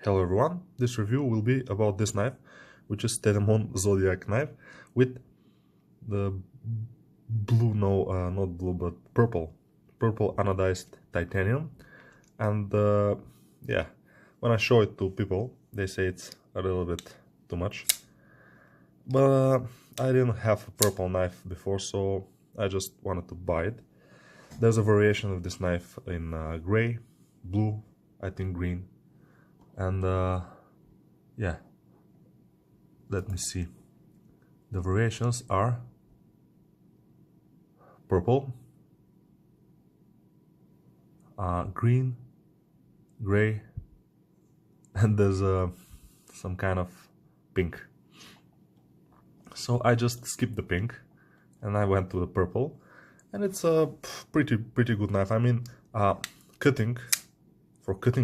Hello everyone, this review will be about this knife, which is Stedemon Zodiac knife with the blue, not blue, but purple anodized titanium. And yeah, when I show it to people, they say it's a little bit too much. But I didn't have a purple knife before, so I just wanted to buy it. There's a variation of this knife in gray, blue, I think green. And yeah, let me see. The variations are purple, green, gray, and there's some kind of pink. So I just skipped the pink and I went to the purple, and it's a pretty good knife. I mean, cutting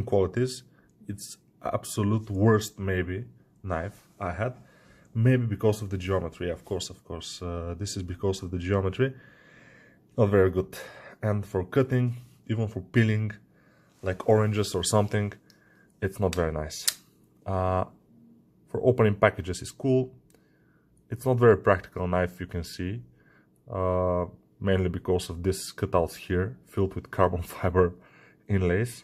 qualities, it's absolute worst maybe knife I had, maybe because of the geometry. Of course, this is because of the geometry, not very good. And for cutting, even for peeling like oranges or something, it's not very nice. For opening packages is cool. It's not very practical knife, you can see, mainly because of this cutouts here filled with carbon fiber inlays.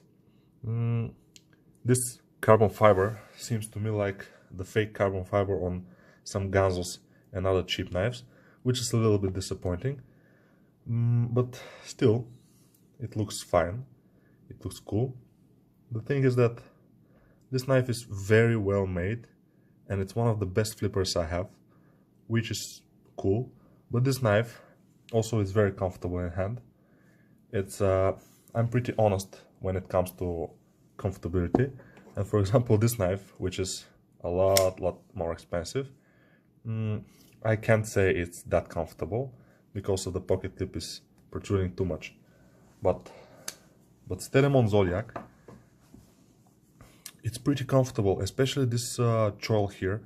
This carbon fiber seems to me like the fake carbon fiber on some Ganzos and other cheap knives, which is a little bit disappointing. But still, it looks fine. It looks cool. The thing is that this knife is very well made, and it's one of the best flippers I have, which is cool. But this knife also is very comfortable in hand. It's I'm pretty honest when it comes to comfortability. And for example, this knife, which is a lot more expensive, I can't say it's that comfortable because of the pocket clip is protruding too much. But Stedemon Zodiac, it's pretty comfortable, especially this choil here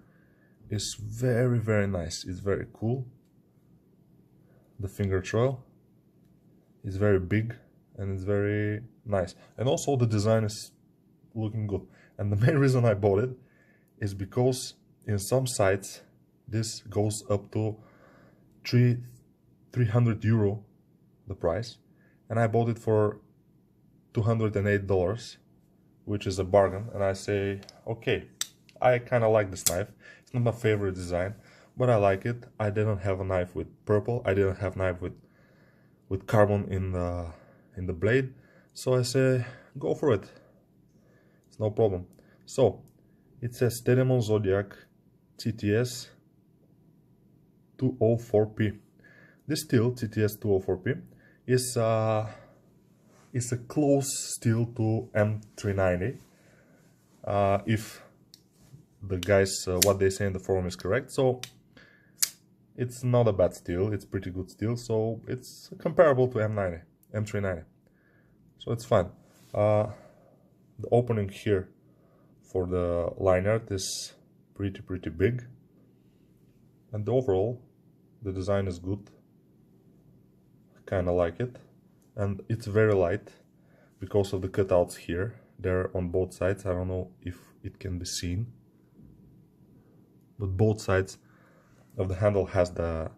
is very nice. It's very cool. The finger choil is very big and it's very nice, and also the design is looking good. And the main reason I bought it is because in some sites this goes up to 300 euro the price, and I bought it for $208, which is a bargain. And I say, okay, I kind of like this knife. It's not my favorite design, but I like it. I didn't have a knife with purple. I didn't have a knife with carbon in the blade, so I say go for it. It's no problem. So it says Stedemon Zodiac CTS-204P. This steel CTS-204P is a close steel to M390. If the guys what they say in the forum is correct, so it's not a bad steel. It's pretty good steel, so it's comparable to M390. So it's fine. The opening here for the lanyard is pretty big, and overall the design is good. I kind of like it, and it's very light because of the cutouts here. They're on both sides. I don't know if it can be seen, but both sides of the handle has the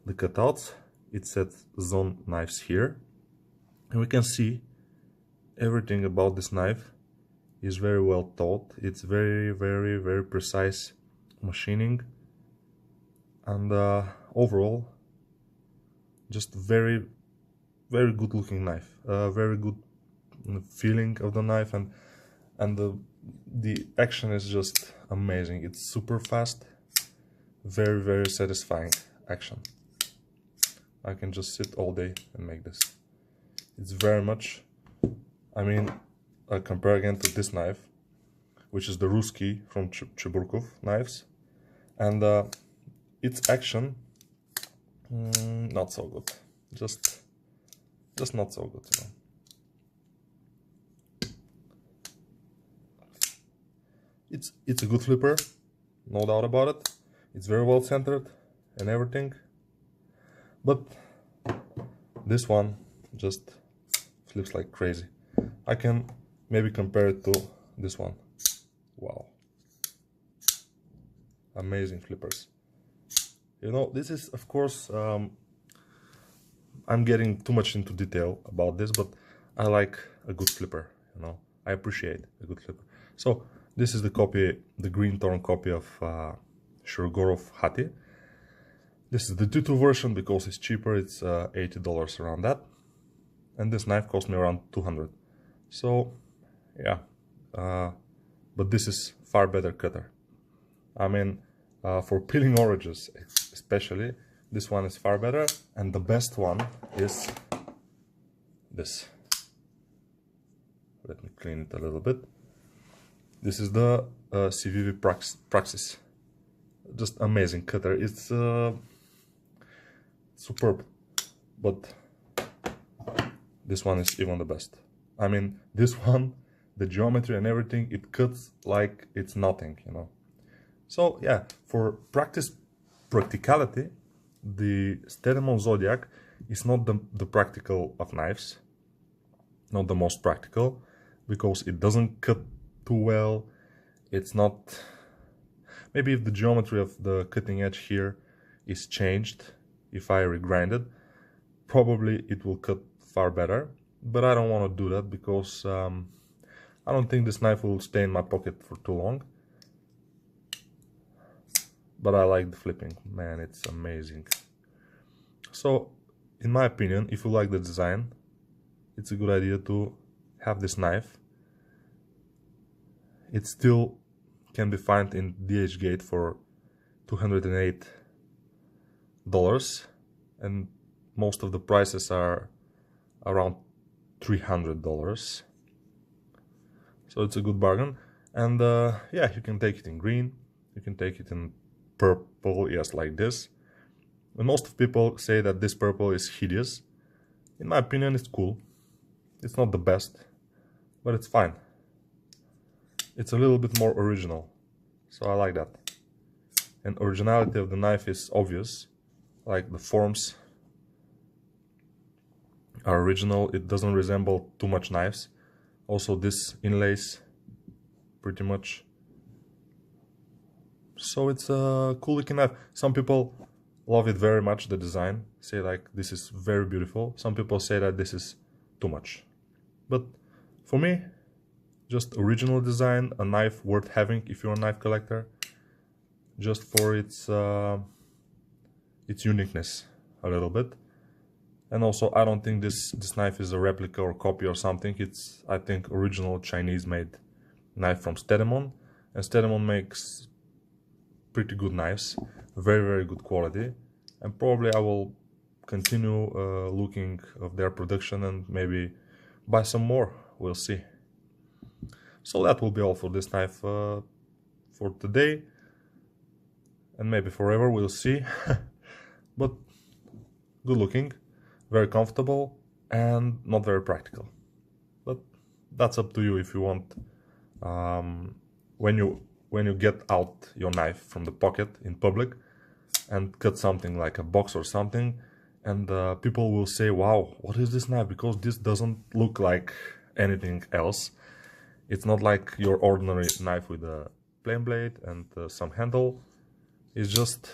cutouts. It says Zone Knives here, and we can see everything about this knife is very well thought. It's very precise machining, and overall just very good looking knife. Very good feeling of the knife, and the action is just amazing. It's super fast, very satisfying action. I can just sit all day and make this. It's very much, I mean, I compare again to this knife, which is the Ruski from Cheburkov knives, and its action, not so good. Just not so good, you know. It's a good flipper, no doubt about it. It's very well centered and everything, but this one just flips like crazy. I can maybe compare it to this one. Wow. Amazing flippers. You know, this is, of course, I'm getting too much into detail about this, but I like a good flipper, you know. I appreciate a good flipper. So this is the copy, the green tone copy of Shurgorov Hati. This is the 2.2 version because it's cheaper. It's $80 around that. And this knife cost me around 200. So yeah, but this is far better cutter. I mean, for peeling oranges especially, this one is far better, and the best one is this. Let me clean it a little bit. This is the CVV Praxis. Just amazing cutter. It's superb, but this one is even the best. I mean, this one, the geometry and everything, it cuts like it's nothing, you know. So yeah, for practicality, the Stedemon Zodiac is not the practical of knives, not the most practical, because it doesn't cut too well. It's not, maybe if the geometry of the cutting edge here is changed, if I regrind it, probably it will cut far better, but I don't want to do that because I don't think this knife will stay in my pocket for too long. But I like the flipping, man, it's amazing. So, in my opinion, if you like the design, it's a good idea to have this knife. It still can be found in DHgate for $208, and most of the prices are around $300. So it's a good bargain. And yeah, you can take it in green, you can take it in purple, yes, like this. And most of people say that this purple is hideous. In my opinion, it's cool. It's not the best, but it's fine. It's a little bit more original, so I like that. And originality of the knife is obvious, like the forms are original. It doesn't resemble too much knives. Also this inlays pretty much. So it's a cool looking knife. Some people love it very much, the design, say like this is very beautiful. Some people say that this is too much. But for me, just original design, a knife worth having if you're a knife collector, just for its uniqueness a little bit. And also, I don't think this knife is a replica or copy or something. It's, I think, original Chinese made knife from Stedemon. And Stedemon makes pretty good knives, very, very good quality. And probably I will continue looking of their production and maybe buy some more. We'll see. So that will be all for this knife for today. And maybe forever, we'll see. But good looking, very comfortable, and not very practical. But that's up to you if you want. When you get out your knife from the pocket in public and cut something like a box or something, and people will say, wow, what is this knife? Because this doesn't look like anything else. It's not like your ordinary knife with a plain blade and some handle. It's just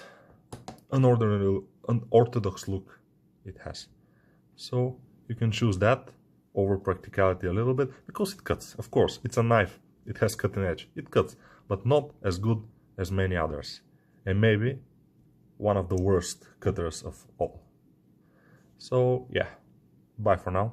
an unorthodox look it has. So you can choose that over practicality a little bit, because it cuts. Of course, it's a knife. It has cutting edge. It cuts, but not as good as many others. And maybe one of the worst cutters of all. So yeah, bye for now.